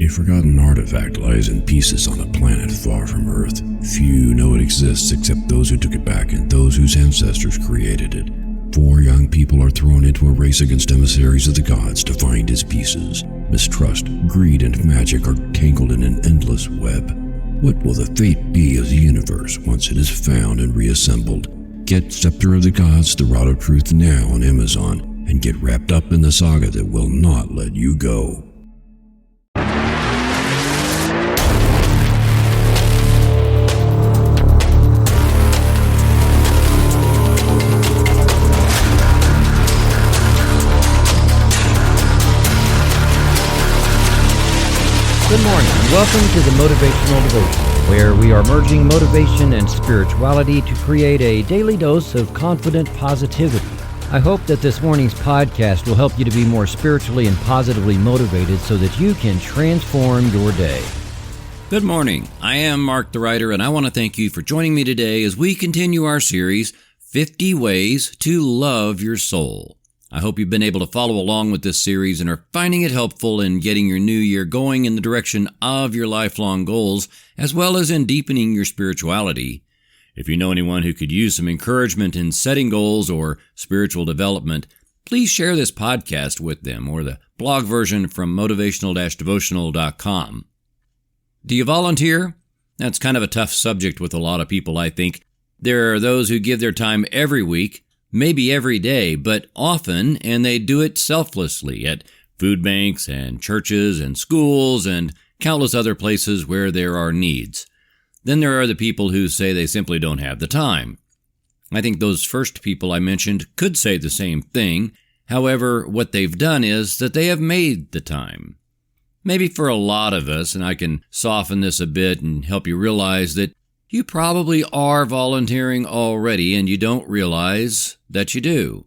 A forgotten artifact lies in pieces on a planet far from Earth. Few know it exists except those who took it back and those whose ancestors created it. 4 young people are thrown into a race against emissaries of the gods to find his pieces. Mistrust, greed, and magic are tangled in an endless web. What will the fate be of the universe once it is found and reassembled? Get Scepter of the Gods, The Rod of Truth now on Amazon, and get wrapped up in the saga that will not let you go. Good morning, and welcome to the Motivational Devotion, where we are merging motivation and spirituality to create a daily dose of confident positivity. I hope that this morning's podcast will help you to be more spiritually and positively motivated so that you can transform your day. Good morning. I am Mark the Writer, and I want to thank you for joining me today as we continue our series, 50 Ways to Love Your Soul. I hope you've been able to follow along with this series and are finding it helpful in getting your new year going in the direction of your lifelong goals, as well as in deepening your spirituality. If you know anyone who could use some encouragement in setting goals or spiritual development, please share this podcast with them or the blog version from motivational-devotional.com. Do you volunteer? That's kind of a tough subject with a lot of people, I think. There are those who give their time every week, maybe every day, but often, and they do it selflessly at food banks and churches and schools and countless other places where there are needs. Then there are the people who say they simply don't have the time. I think those first people I mentioned could say the same thing. However, what they've done is that they have made the time. Maybe for a lot of us, and I can soften this a bit and help you realize that you probably are volunteering already and you don't realize that you do.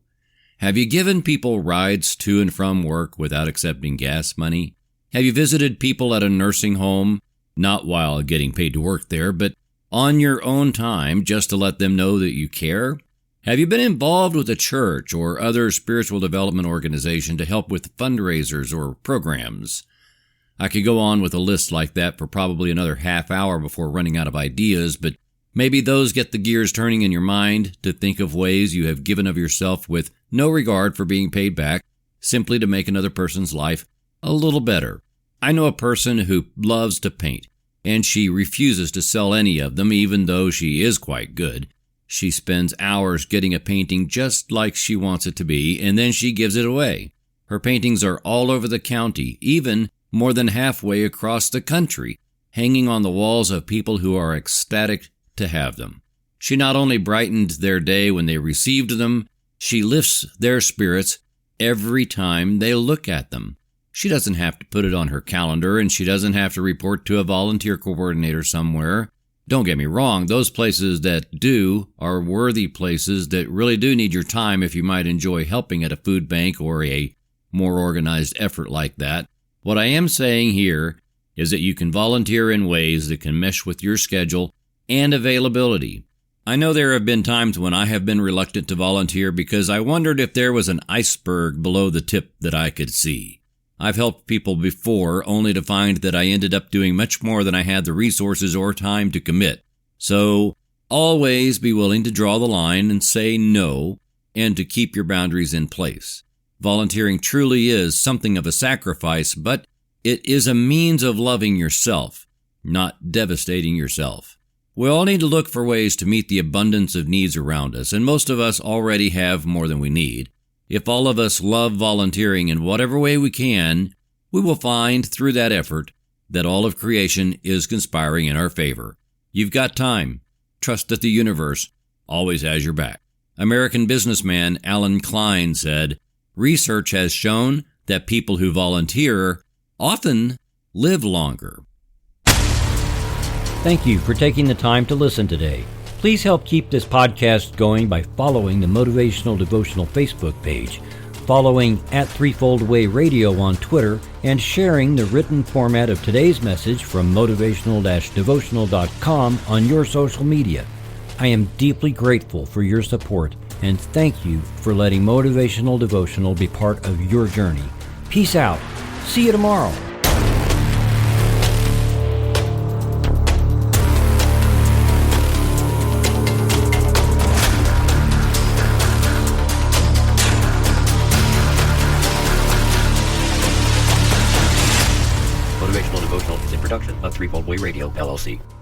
Have you given people rides to and from work without accepting gas money? Have you visited people at a nursing home, not while getting paid to work there, but on your own time just to let them know that you care? Have you been involved with a church or other spiritual development organization to help with fundraisers or programs? I could go on with a list like that for probably another half hour before running out of ideas, but maybe those get the gears turning in your mind to think of ways you have given of yourself with no regard for being paid back, simply to make another person's life a little better. I know a person who loves to paint, and she refuses to sell any of them, even though she is quite good. She spends hours getting a painting just like she wants it to be, and then she gives it away. Her paintings are all over the county, even more than halfway across the country, hanging on the walls of people who are ecstatic to have them. She not only brightened their day when they received them, she lifts their spirits every time they look at them. She doesn't have to put it on her calendar, and she doesn't have to report to a volunteer coordinator somewhere. Don't get me wrong, those places that do are worthy places that really do need your time if you might enjoy helping at a food bank or a more organized effort like that. What I am saying here is that you can volunteer in ways that can mesh with your schedule and availability. I know there have been times when I have been reluctant to volunteer because I wondered if there was an iceberg below the tip that I could see. I've helped people before only to find that I ended up doing much more than I had the resources or time to commit. So always be willing to draw the line and say no, and to keep your boundaries in place. Volunteering truly is something of a sacrifice, but it is a means of loving yourself, not devastating yourself. We all need to look for ways to meet the abundance of needs around us, and most of us already have more than we need. If all of us love volunteering in whatever way we can, we will find through that effort that all of creation is conspiring in our favor. You've got time. Trust that the universe always has your back. American businessman Alan Klein said, "Research has shown that people who volunteer often live longer." Thank you for taking the time to listen today. Please help keep this podcast going by following the Motivational Devotional Facebook page, following @Threefold-Way Radio on Twitter, and sharing the written format of today's message from motivational-devotional.com on your social media. I am deeply grateful for your support, and thank you for letting Motivational Devotional be part of your journey. Peace out. See you tomorrow. production of Threefold Way Radio, LLC.